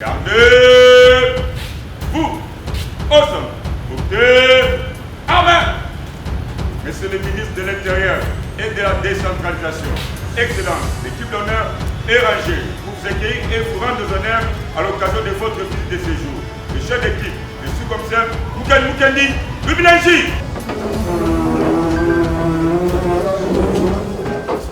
Gardez-vous aux hommes, portez armes. Monsieur le ministre de l'Intérieur et de la décentralisation, Excellence, l'équipe d'honneur est rangée pour vous accueillir et vous rendre honneur à l'occasion de votre visite de séjour. Le chef d'équipe, le sous-commissaire Mukendi Lubilanji.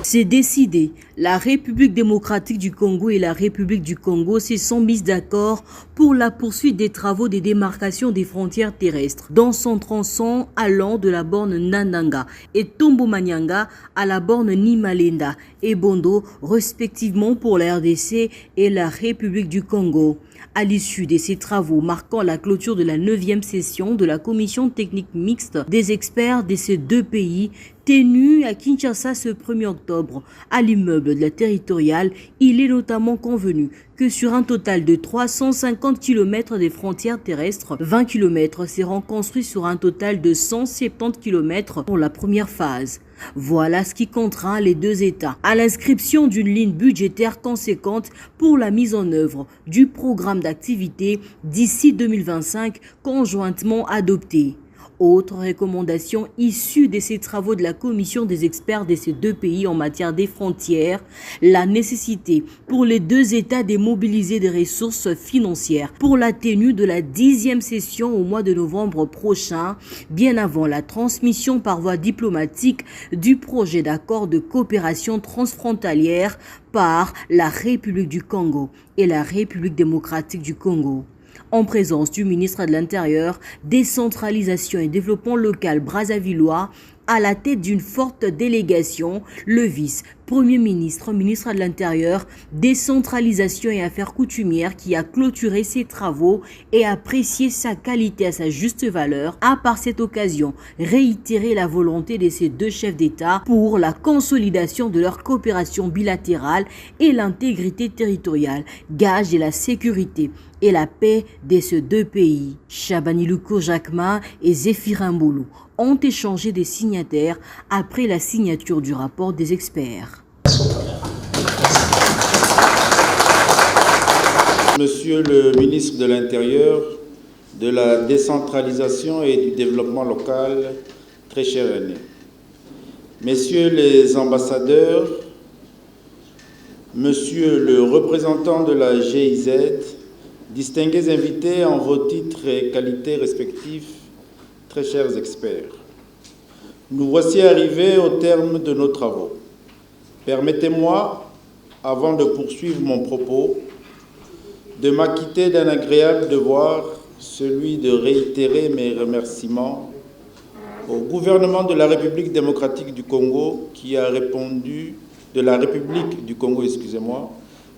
C'est décidé. La République démocratique du Congo et la République du Congo se sont mises d'accord pour la poursuite des travaux de démarcation des frontières terrestres dans son tronçon allant de la borne Nandanga et Tombo-Manyanga à la borne Nimalenda et Bondo, respectivement pour la RDC et la République du Congo. À l'issue de ces travaux marquant la clôture de la 9e session de la commission technique mixte des experts de ces deux pays, tenue à Kinshasa ce 1er octobre à l'immeuble de la territoriale, il est notamment convenu que sur un total de 350 km des frontières terrestres, 20 km seront construits sur un total de 170 km pour la première phase. Voilà ce qui contraint les deux États à l'inscription d'une ligne budgétaire conséquente pour la mise en œuvre du programme d'activité d'ici 2025 conjointement adopté. Autre recommandation issue de ces travaux de la commission des experts de ces deux pays en matière des frontières, la nécessité pour les deux États de mobiliser des ressources financières pour la tenue de la 10e session au mois de novembre prochain, bien avant la transmission par voie diplomatique du projet d'accord de coopération transfrontalière par la République du Congo et la République démocratique du Congo. En présence du ministre de l'Intérieur, Décentralisation et Développement local brazzavillois, à la tête d'une forte délégation, le vice-premier ministre, ministre de l'Intérieur, Décentralisation et Affaires coutumières qui a clôturé ses travaux et apprécié sa qualité à sa juste valeur, a par cette occasion réitéré la volonté de ces deux chefs d'État pour la consolidation de leur coopération bilatérale et l'intégrité territoriale, gage de la sécurité et la paix de ces deux pays. Chabani Luko Jacquemin et Zéphirin Mboulou ont échangé des signataires après la signature du rapport des experts. Monsieur le ministre de l'Intérieur, de la décentralisation et du développement local, très cher aîné, messieurs les ambassadeurs, monsieur le représentant de la GIZ, distingués invités en vos titres et qualités respectifs, très chers experts, nous voici arrivés au terme de nos travaux. Permettez-moi, avant de poursuivre mon propos, de m'acquitter d'un agréable devoir, celui de réitérer mes remerciements au gouvernement de la République démocratique du Congo qui a répondu,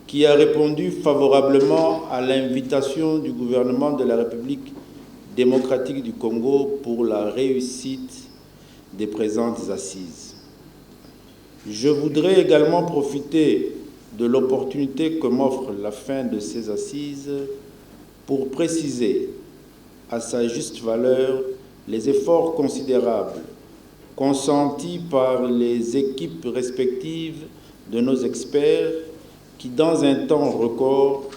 qui a répondu favorablement à l'invitation du gouvernement de la République démocratique du Congo pour la réussite des présentes assises. Je voudrais également profiter de l'opportunité que m'offre la fin de ces assises pour préciser à sa juste valeur les efforts considérables consentis par les équipes respectives de nos experts qui, dans un temps record,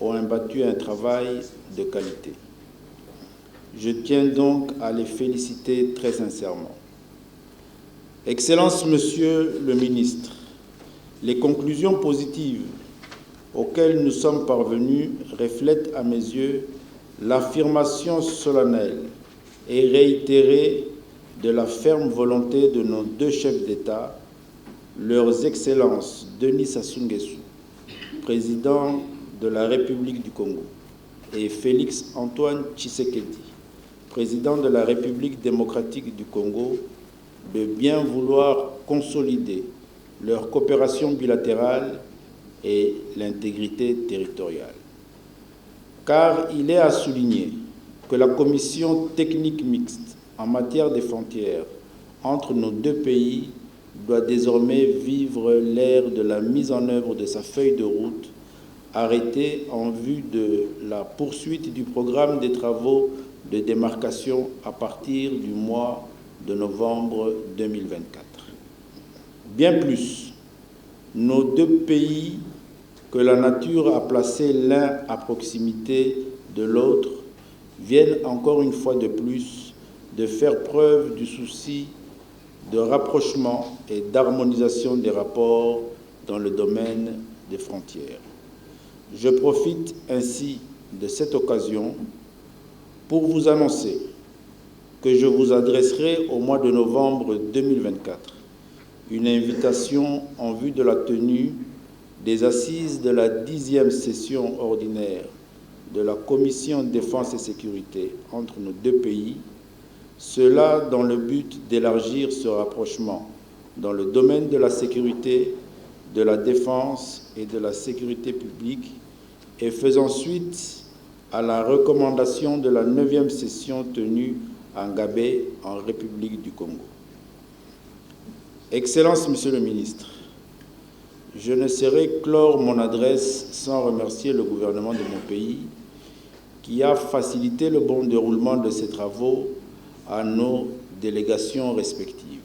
ont abattu un travail de qualité. Je tiens donc à les féliciter très sincèrement. Excellence, Monsieur le Ministre, les conclusions positives auxquelles nous sommes parvenus reflètent à mes yeux l'affirmation solennelle et réitérée de la ferme volonté de nos deux chefs d'État, leurs Excellences Denis Sassou Nguesso, président de la République du Congo, et Félix Antoine Tshisekedi, président de la République démocratique du Congo, de bien vouloir consolider leur coopération bilatérale et l'intégrité territoriale. Car il est à souligner que la commission technique mixte en matière de frontières entre nos deux pays doit désormais vivre l'ère de la mise en œuvre de sa feuille de route arrêtée en vue de la poursuite du programme des travaux de démarcation à partir du mois de novembre 2024. Bien plus, nos deux pays que la nature a placé l'un à proximité de l'autre viennent encore une fois de plus de faire preuve du souci de rapprochement et d'harmonisation des rapports dans le domaine des frontières. Je profite ainsi de cette occasion pour vous annoncer que je vous adresserai au mois de novembre 2024 une invitation en vue de la tenue des assises de la 10e session ordinaire de la Commission Défense et Sécurité entre nos deux pays, cela dans le but d'élargir ce rapprochement dans le domaine de la sécurité, de la défense et de la sécurité publique, et faisant suite à la recommandation de la 9e session tenue à Ngabé, en République du Congo. Excellences, Monsieur le Ministre, je ne saurais clore mon adresse sans remercier le gouvernement de mon pays qui a facilité le bon déroulement de ces travaux à nos délégations respectives.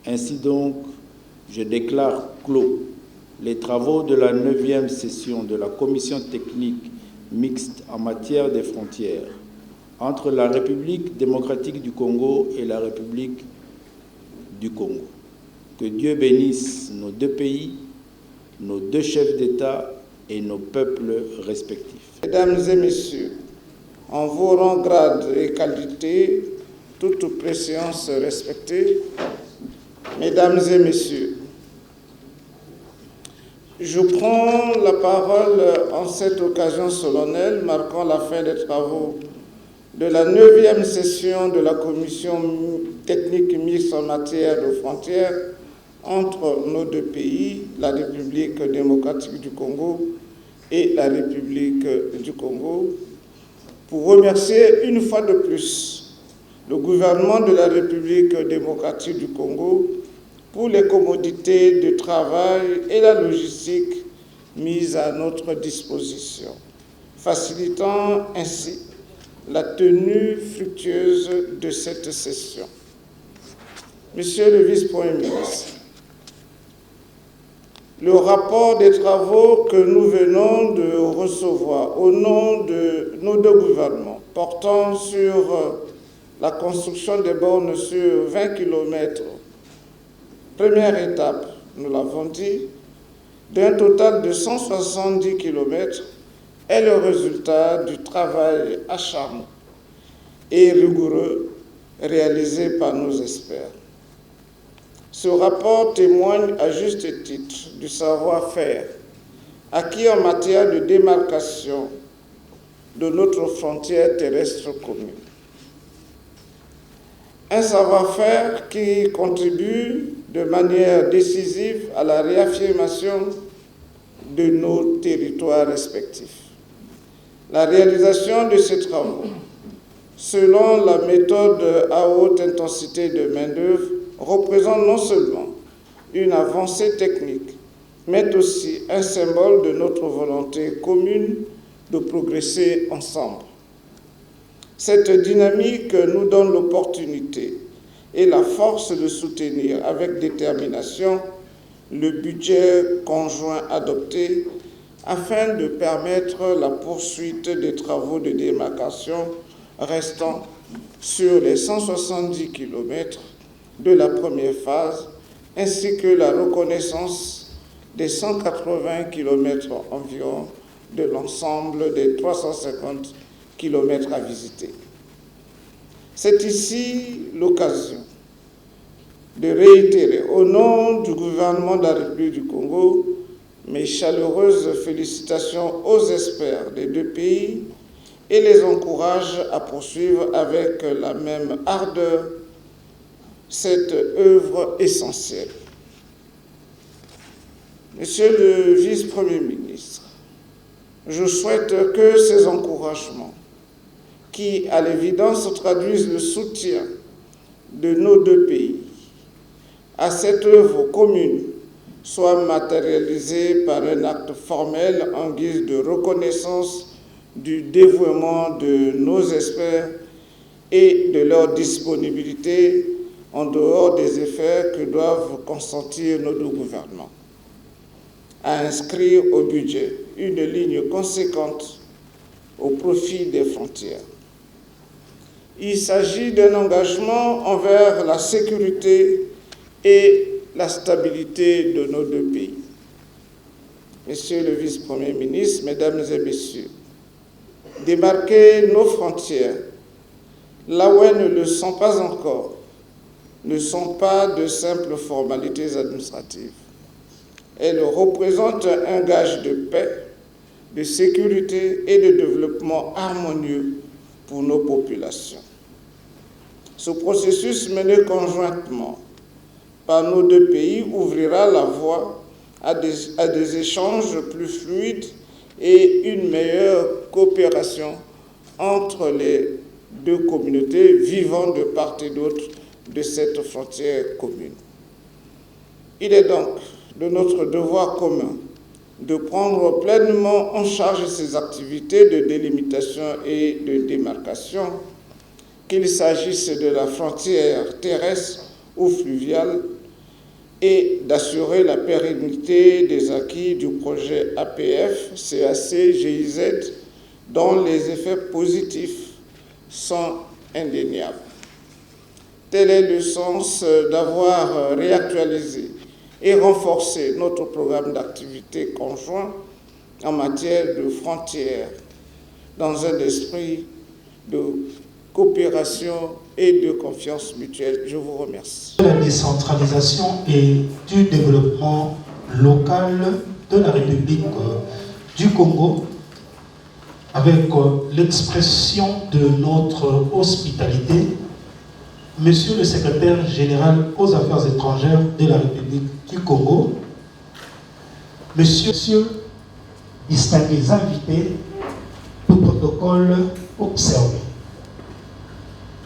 Ainsi donc, je déclare clos les travaux de la 9e session de la Commission technique mixte en matière des frontières entre la République démocratique du Congo et la République du Congo. Que Dieu bénisse nos deux pays, nos deux chefs d'État et nos peuples respectifs. Mesdames et messieurs, en vos rangs, grades et qualités, toute préséance respectée, mesdames et messieurs, je prends la parole en cette occasion solennelle marquant la fin des travaux de la 9e session de la Commission technique mixte en matière de frontières entre nos deux pays, la République démocratique du Congo et la République du Congo, pour remercier une fois de plus le gouvernement de la République démocratique du Congo pour les commodités de travail et la logistique mises à notre disposition, facilitant ainsi la tenue fructueuse de cette session. Monsieur le vice-premier ministre, le rapport des travaux que nous venons de recevoir au nom de nos deux gouvernements portant sur la construction des bornes sur 20 km, première étape, nous l'avons dit, d'un total de 170 km, est le résultat du travail acharné et rigoureux réalisé par nos experts. Ce rapport témoigne à juste titre du savoir-faire acquis en matière de démarcation de notre frontière terrestre commune. Un savoir-faire qui contribue de manière décisive à la réaffirmation de nos territoires respectifs. La réalisation de ces travaux, selon la méthode à haute intensité de main-d'œuvre, représente non seulement une avancée technique, mais aussi un symbole de notre volonté commune de progresser ensemble. Cette dynamique nous donne l'opportunité et la force de soutenir avec détermination le budget conjoint adopté afin de permettre la poursuite des travaux de démarcation restant sur les 170 km de la première phase, ainsi que la reconnaissance des 180 km environ de l'ensemble des 350 km à visiter. C'est ici l'occasion de réitérer au nom du gouvernement de la République du Congo mes chaleureuses félicitations aux experts des deux pays et les encourage à poursuivre avec la même ardeur cette œuvre essentielle. Monsieur le vice-premier ministre, je souhaite que ces encouragements, qui à l'évidence traduisent le soutien de nos deux pays à cette œuvre commune, soient matérialisés par un acte formel en guise de reconnaissance du dévouement de nos experts et de leur disponibilité en dehors des efforts que doivent consentir nos deux gouvernements. a inscrit au budget une ligne conséquente au profit des frontières. Il s'agit d'un engagement envers la sécurité et la stabilité de nos deux pays. Monsieur le vice-premier ministre, mesdames et messieurs, démarquer nos frontières, là où elles ne le sont pas encore, ne sont pas de simples formalités administratives. Elles représentent un gage de paix, de sécurité et de développement harmonieux pour nos populations. Ce processus mené conjointement par nos deux pays ouvrira la voie à des échanges plus fluides et une meilleure coopération entre les deux communautés vivant de part et d'autre de cette frontière commune. Il est donc de notre devoir commun de prendre pleinement en charge ces activités de délimitation et de démarcation, qu'il s'agisse de la frontière terrestre ou fluviale, et d'assurer la pérennité des acquis du projet APF, CAC, GIZ, dont les effets positifs sont indéniables. Tel est le sens d'avoir réactualisé et renforcé notre programme d'activité conjoint en matière de frontières dans un esprit de coopération et de confiance mutuelle. Je vous remercie. La décentralisation et du développement local de la République du Congo, avec l'expression de notre hospitalité, Monsieur le secrétaire général aux Affaires étrangères de la République du Congo, Monsieur distingués invités, tout protocole observé.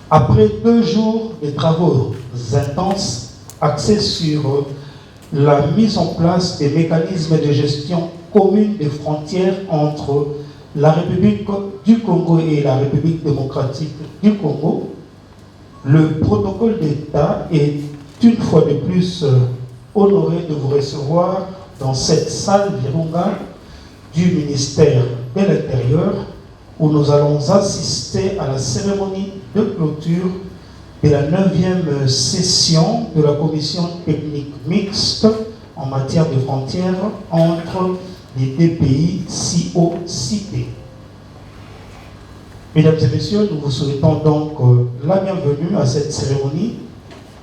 Après 2 jours de travaux intenses axés sur la mise en place des mécanismes de gestion commune des frontières entre la République du Congo et la République démocratique du Congo, le protocole d'État est une fois de plus honoré de vous recevoir dans cette salle Virunga du ministère de l'Intérieur, où nous allons assister à la cérémonie de clôture de la 9e session de la commission technique mixte en matière de frontières entre les deux pays si haut cités. Mesdames et messieurs, nous vous souhaitons donc la bienvenue à cette cérémonie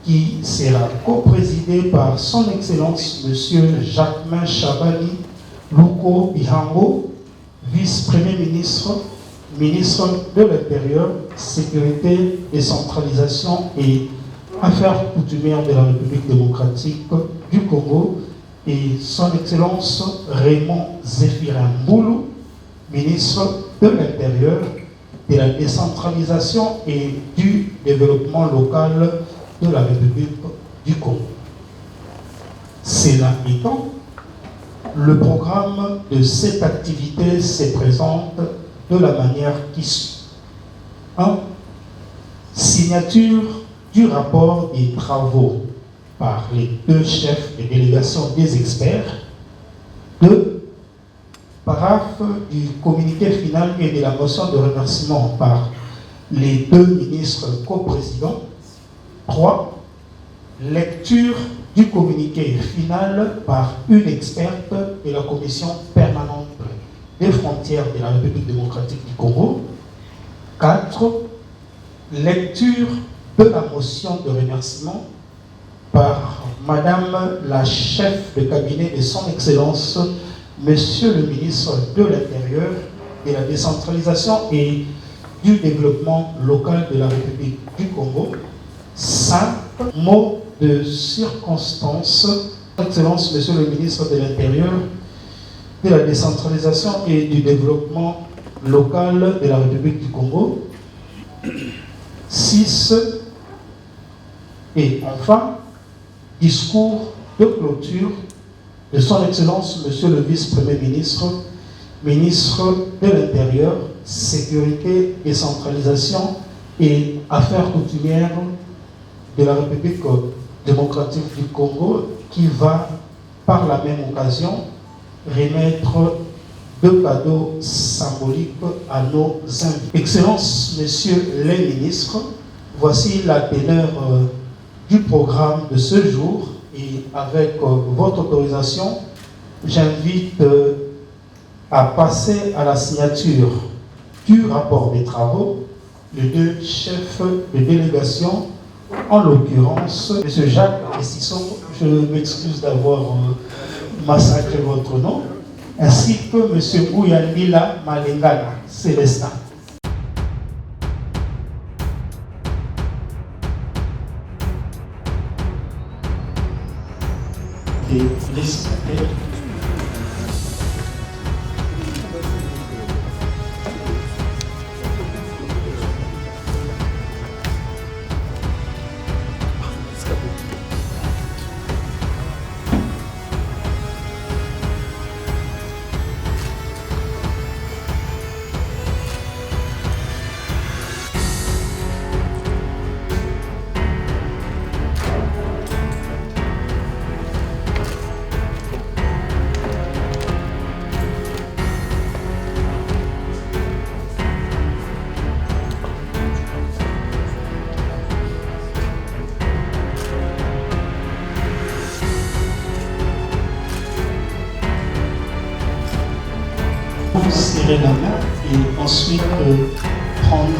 qui sera co-présidée par son Excellence Monsieur Jacquemain Chabani Louko Bihango, vice-premier ministre, ministre de l'Intérieur, Sécurité, Décentralisation et Affaires coutumières de la République démocratique du Congo, et son Excellence Raymond Zéphirin Mboulou, ministre de l'Intérieur, de la décentralisation et du développement local de la République du Congo. Cela étant, le programme de cette activité se présente de la manière qui suit. 1. Signature du rapport des travaux par les 2 chefs de délégation des experts. 2. Paraphe du communiqué final et de la motion de remerciement par les 2 ministres coprésidents. 3. Lecture du communiqué final par une experte de la commission permanente des frontières de la République démocratique du Congo. 4. Lecture de la motion de remerciement par Madame la chef de cabinet de son Excellence Monsieur le ministre de l'Intérieur, de la décentralisation et du développement local de la République du Congo. 5. Mots de circonstance, Excellence Monsieur le ministre de l'Intérieur, de la décentralisation et du développement local de la République du Congo. 6. Et enfin, discours de clôture de son Excellence Monsieur le vice-premier ministre, ministre de l'Intérieur, Sécurité, Décentralisation et Affaires coutumières de la République démocratique du Congo, qui va par la même occasion remettre 2 cadeaux symboliques à nos invités. Excellences, Messieurs les ministres, voici la teneur du programme de ce jour et avec votre autorisation, j'invite à passer à la signature du rapport des travaux les 2 chefs de délégation, en l'occurrence M. Jacques Estisson, je m'excuse d'avoir massacré votre nom, ainsi que M. Bouyanila Malengana Célestin. Et les signataires. Serrer la main et ensuite prendre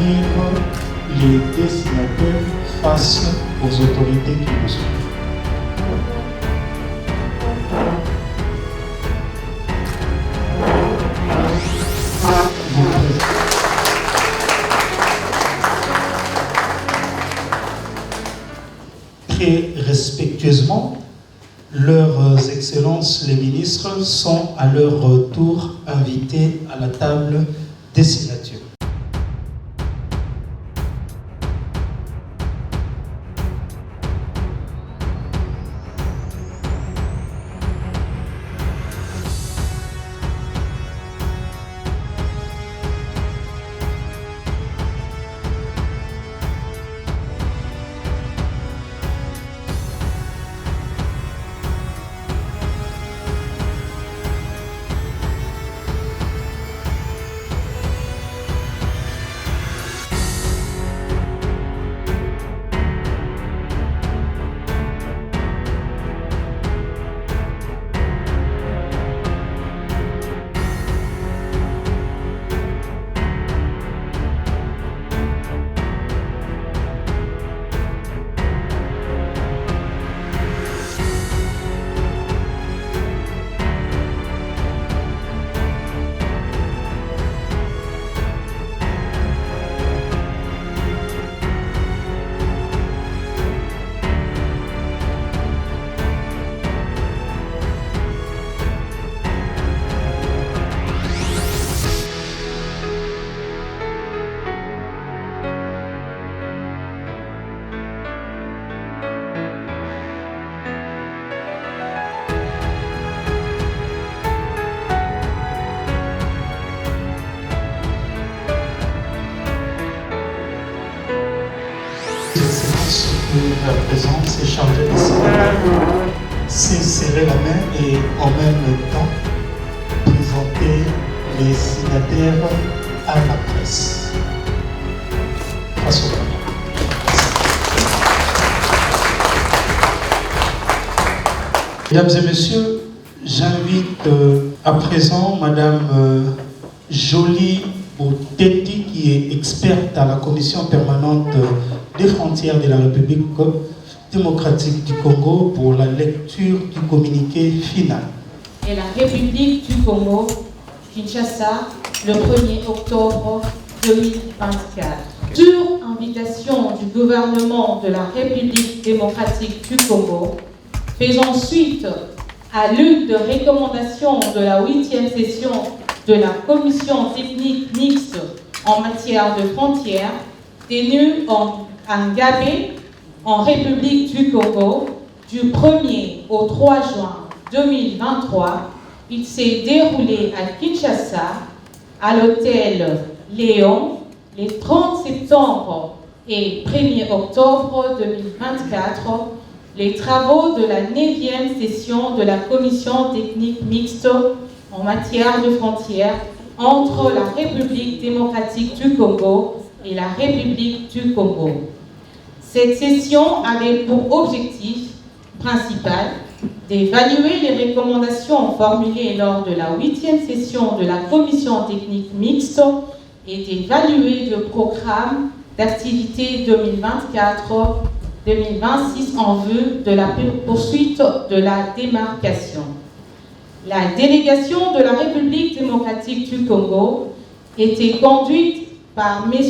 les dessinateurs face aux autorités qui nous suivent. Très respectueusement, leurs excellences les ministres sont à leur tour invités à la table des signatures. La présence est chargée de c'est serrer la main et en même temps présenter les signataires à la presse. Face au caméra. Mesdames et messieurs, j'invite à présent Madame Jolie Bouteti, qui est experte à la commission permanente des frontières de la République démocratique du Congo pour la lecture du communiqué final. Et la République du Congo, Kinshasa, le 1er octobre 2024. Sur invitation du gouvernement de la République démocratique du Congo, faisant suite à l'une des recommandations de la 8e session de la Commission technique mixte en matière de frontières, tenue en Ngabé, en République du Congo, du 1er au 3 juin 2023, il s'est déroulé à Kinshasa, à l'hôtel Léon, les 30 septembre et 1er octobre 2024, les travaux de la 9e session de la Commission technique mixte en matière de frontières entre la République démocratique du Congo et la République du Congo. Cette session avait pour objectif principal d'évaluer les recommandations formulées lors de la 8e session de la Commission technique mixte et d'évaluer le programme d'activité 2024-2026 en vue de la poursuite de la démarcation. La délégation de la République démocratique du Congo était conduite par M.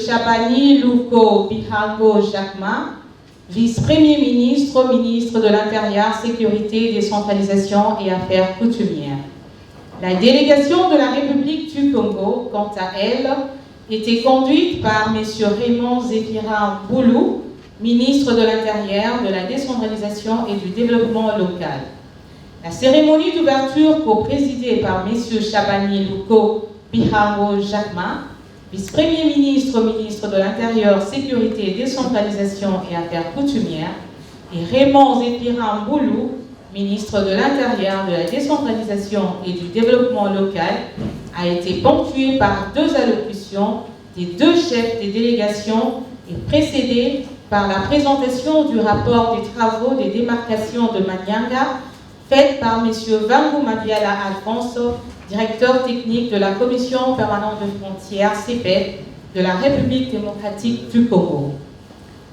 Chabani Luko Bihango Jacma, vice-premier ministre, ministre de l'Intérieur, Sécurité, Décentralisation et Affaires coutumières. La délégation de la République du Congo, quant à elle, était conduite par M. Raymond Zéphirin Boulou, ministre de l'Intérieur, de la Décentralisation et du Développement local. La cérémonie d'ouverture, co-présidée par M. Chabani Luko Bihango Jacma, vice-premier ministre, ministre de l'Intérieur, Sécurité, Décentralisation et Affaires coutumières, et Raymond Zéphirin Boulou, ministre de l'Intérieur, de la Décentralisation et du Développement local, a été ponctuée par 2 allocutions des 2 chefs des délégations et précédée par la présentation du rapport des travaux des démarcations de Manyanga, faite par M. Vangu Mabiala Alphonse, directeur technique de la Commission permanente de frontières CEPED de la République démocratique du Congo.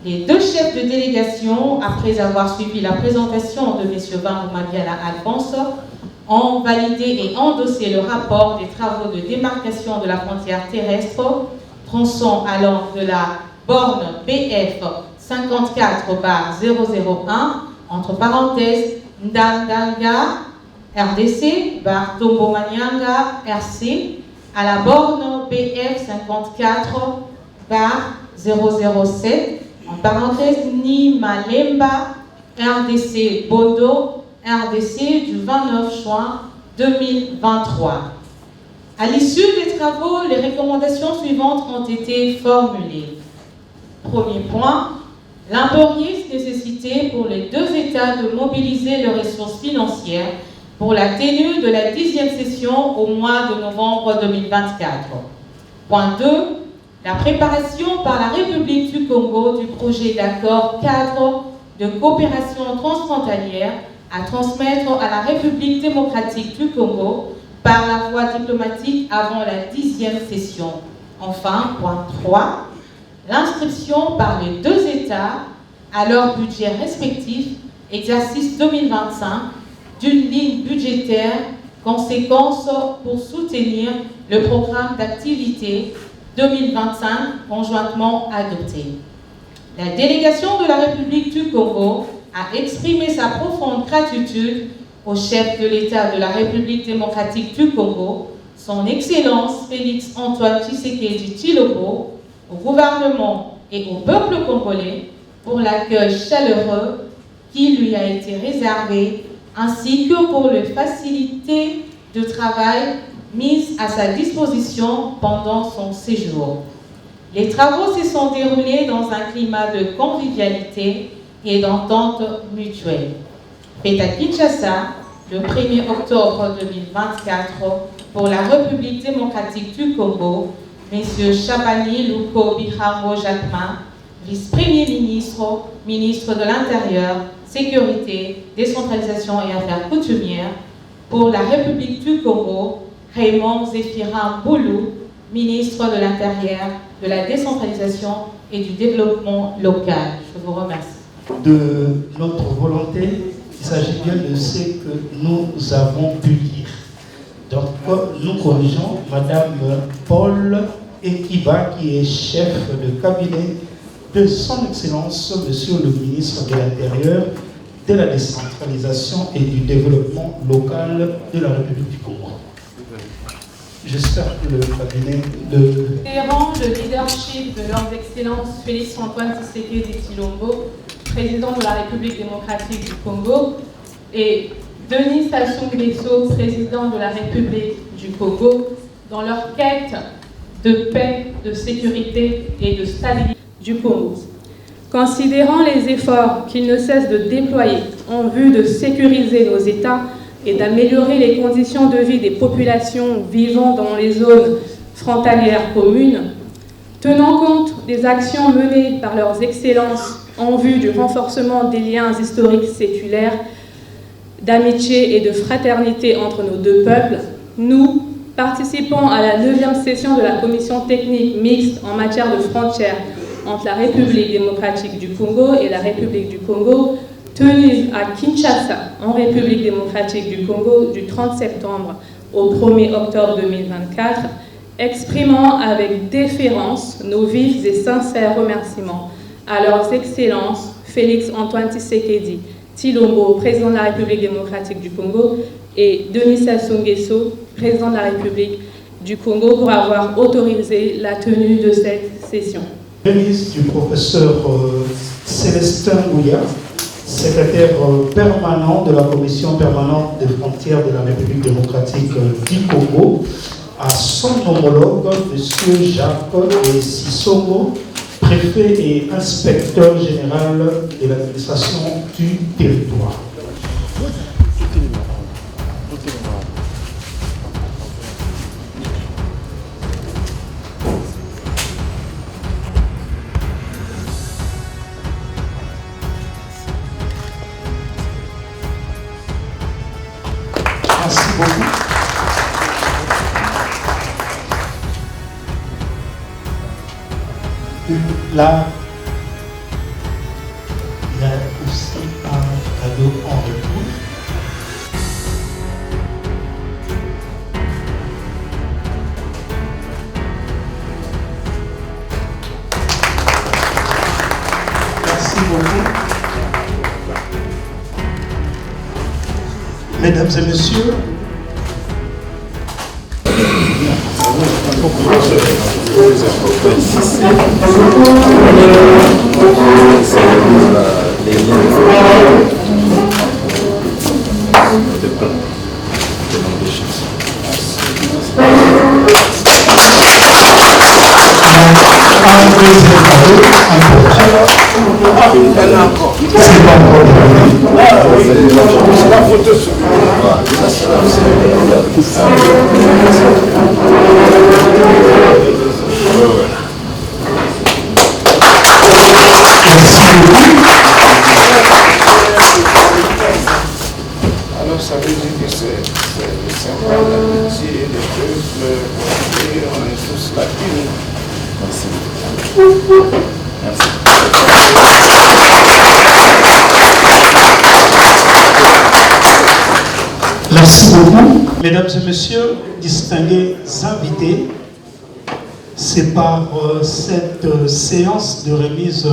Les 2 chefs de délégation, après avoir suivi la présentation de M. Vangu Mabiala Alphonse, ont validé et endossé le rapport des travaux de démarcation de la frontière terrestre, tronçon allant de la borne BF 54/001, entre parenthèses, Ndandanga, RDC, bar Tombo Manyanga, RC, à la borne BF 54/007, en parenthèse, Ni Malemba, RDC Bondo, RDC du 29 juin 2023. À l'issue des travaux, les recommandations suivantes ont été formulées. Premier point, l'impérieuse nécessité pour les 2 États de mobiliser leurs ressources financières pour la tenue de la 10e session au mois de novembre 2024. Point 2, la préparation par la République du Congo du projet d'accord cadre de coopération transfrontalière à transmettre à la République démocratique du Congo par la voie diplomatique avant la 10e session. Enfin, point 3, l'inscription par les 2 États à leur budget respectif, exercice 2025, d'une ligne budgétaire conséquence pour soutenir le programme d'activité 2025 conjointement adopté. La délégation de la République du Congo a exprimé sa profonde gratitude au chef de l'État de la République démocratique du Congo, son Excellence Félix Antoine Tshisekedi Tshilombo, au gouvernement et au peuple congolais pour l'accueil chaleureux qui lui a été réservé, ainsi que pour les facilités de travail mises à sa disposition pendant son séjour. Les travaux se sont déroulés dans un climat de convivialité et d'entente mutuelle. Fait à Kinshasa, le 1er octobre 2024, pour la République démocratique du Congo, M. Chabani Luko Bihango Jacma, vice-premier ministre, ministre de l'Intérieur, Sécurité, Décentralisation et Affaires coutumières, pour la République du Congo, Raymond Zéphirin Boulou, ministre de l'Intérieur, de la Décentralisation et du Développement local. Je vous remercie. De notre volonté, il s'agit bien de ce que nous avons pu dire. Donc, nous corrigeons Madame Paul Ekiba, qui est chef de cabinet de son Excellence, Monsieur le ministre de l'Intérieur, de la Décentralisation et du Développement local de la République du Congo. J'espère que le cabinet de... Considérant le leadership de leurs Excellences Félix Antoine Tshisekedi Tshilombo, président de la République démocratique du Congo, et Denis Sassou Nguesso, président de la République du Congo, dans leur quête de paix, de sécurité et de stabilité du Congo. Considérant les efforts qu'ils ne cessent de déployer en vue de sécuriser nos États, et d'améliorer les conditions de vie des populations vivant dans les zones frontalières communes, tenant compte des actions menées par leurs excellences en vue du renforcement des liens historiques séculaires, d'amitié et de fraternité entre nos deux peuples, nous, participant à la 9e session de la commission technique mixte en matière de frontières entre la République démocratique du Congo et la République du Congo, tenue à Kinshasa, en République démocratique du Congo, du 30 septembre au 1er octobre 2024, exprimant avec déférence nos vifs et sincères remerciements à leurs excellences Félix Antoine Tshisekedi Tshilombo, président de la République démocratique du Congo, et Denis Sassou Nguesso, président de la République du Congo, pour avoir autorisé la tenue de cette session. Remise du professeur Célestin Gouya, secrétaire permanent de la Commission permanente des frontières de la République démocratique du Congo, à son homologue, M. Jacques Sissongo, préfet et inspecteur général de l'administration du territoire. Merci beaucoup. Là, il y a aussi un cadeau en retour. Merci beaucoup. Mesdames et messieurs, Alors ça veut dire que c'est le symbole d'amitié et de peuple, et on est tous latinos. Merci. merci beaucoup. Mesdames et messieurs, distingués invités, c'est par cette séance de remise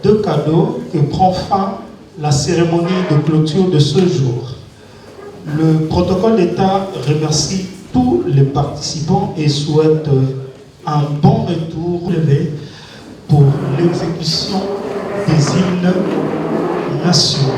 de cadeaux que prend fin la cérémonie de clôture de ce jour. Le protocole d'État remercie tous les participants et souhaite un bon retour levé pour l'exécution des hymnes nationaux.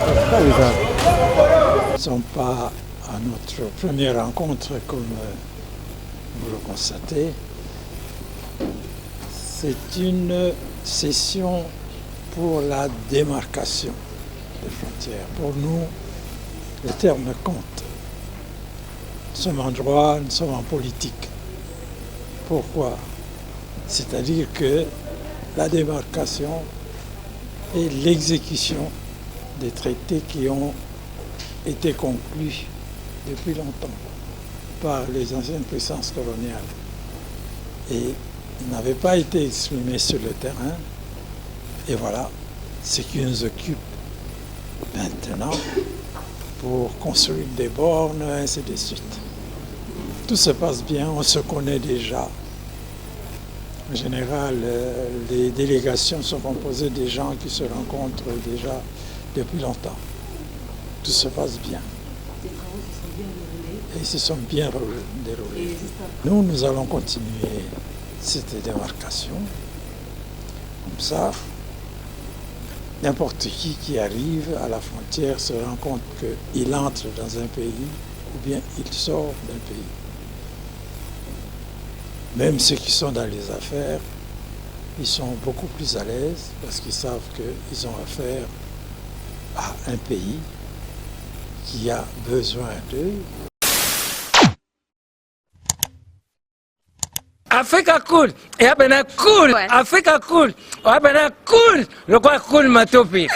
Nous ne sommes pas à notre première rencontre comme vous le constatez. C'est une session pour la démarcation des frontières. Pour nous, les termes comptent. Nous sommes en droit, nous sommes en politique. Pourquoi? C'est-à-dire que la démarcation et l'exécution des traités qui ont été conclus depuis longtemps par les anciennes puissances coloniales et n'avaient pas été exprimés sur le terrain. Et voilà ce qui nous occupe maintenant pour construire des bornes, ainsi de suite. Tout se passe bien, on se connaît déjà. En général, les délégations sont composées de gens qui se rencontrent déjà depuis longtemps. Tout se passe bien. Les travaux se sont bien déroulés. Et ils se sont bien déroulés. Nous allons continuer cette démarcation. Comme ça, n'importe qui arrive à la frontière se rend compte qu'il entre dans un pays ou bien il sort d'un pays. Même ceux qui sont dans les affaires, ils sont beaucoup plus à l'aise parce qu'ils savent qu'ils ont affaire à un pays qui a besoin d'eux. Africa cool, et abena cool, Africa cool, abena cool, le quoi cool matopi.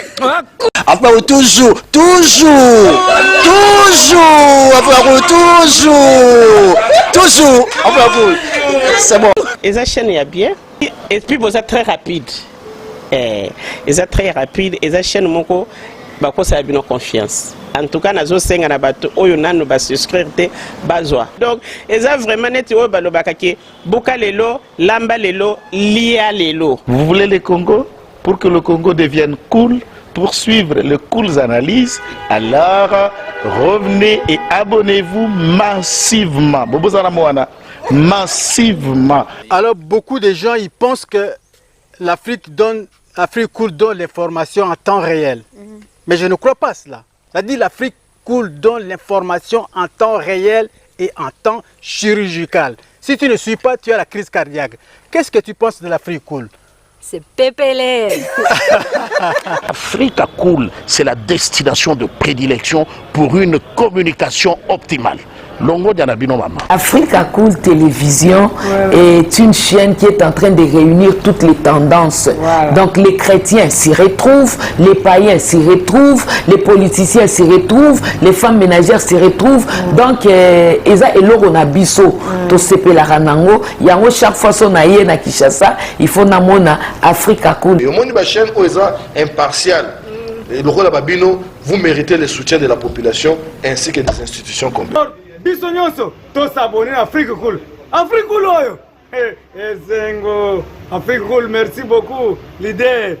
Après toujours, c'est bon. Et ça chaîne est bien, et puis vous êtes très rapide. Et ça très rapide, et ça chaîne mon co, bah quoi ça a bien confiance. En tout cas, nous avons un bateau, nous avons souscrire bazwa. Donc, et ça vraiment net au balobakaki, boka lelo, lamba lelo, lia lelo. Vous voulez le Congo? Pour que le Congo devienne cool, pour suivre les cool analyses, alors revenez et abonnez-vous massivement. Massivement. Alors beaucoup de gens ils pensent que l'Afrique cool donne l'information en temps réel. Mais je ne crois pas cela. C'est-à-dire l'Afrique cool donne l'information en temps réel et en temps chirurgical. Si tu ne suis pas, tu as la crise cardiaque. Qu'est-ce que tu penses de l'Afrique cool? C'est pépélé. Africa Cool, c'est la destination de prédilection pour une communication optimale. Longo Dianabino Mama. Africa Cool Télévision est une chaîne qui est en train de réunir toutes les tendances. Donc les chrétiens s'y retrouvent, les païens s'y retrouvent, les politiciens s'y retrouvent, les femmes ménagères s'y retrouvent. Donc Eza et Lorona Bisso, to sepe la ranango, yango chaque fois son aïe na Kinshasa, il faut namona Africa Cool. Le monde de la chaîne Oeza impartial. Et le rôle de Babino, vous méritez le soutien de la population ainsi que des institutions comme Bisognoso, tous s'abonner à Afrique Cool. Afrique Cool, Zengo, Afrique Cool, merci beaucoup, l'idée.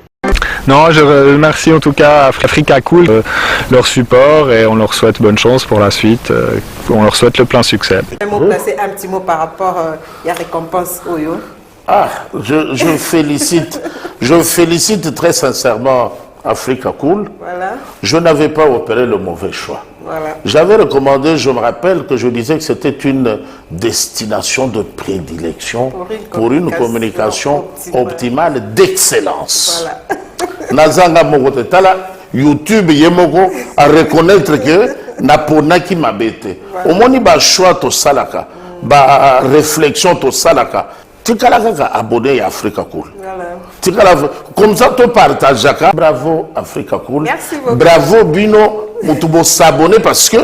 Non, je remercie en tout cas Africa Cool, leur support et on leur souhaite bonne chance pour la suite. On leur souhaite le plein succès. Un mot placé, un petit mot par rapport à la récompense Oyo. Ah, je félicite très sincèrement Africa Cool. Voilà. Je n'avais pas opéré le mauvais choix. Voilà. J'avais recommandé, je me rappelle que je disais que c'était une destination de prédilection pour une communication optimale d'excellence. Nazanga Mogote Tala, YouTube Yemoko a reconnaître que Naponaki Mabete. Au moins, il y a un choix to salaka, ba réflexion to salaka. Tu as abonné à Africa Cool. Comme ça, tu partages. Bravo Africa Cool. Merci beaucoup. Bravo Bino. Mutubo s'abonner parce que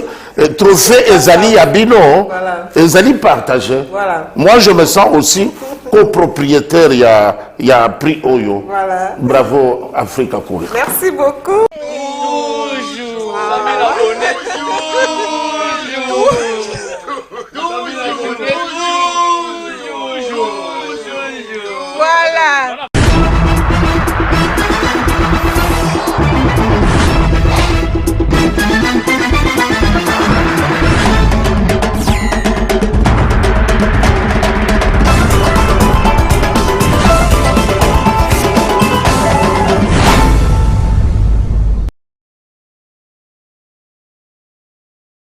trophée Ezali Abino, Ezali partagé. Voilà. Moi, je me sens aussi copropriétaire. Il y a prix Oyo. Voilà. Bravo Africa Cool. Merci beaucoup.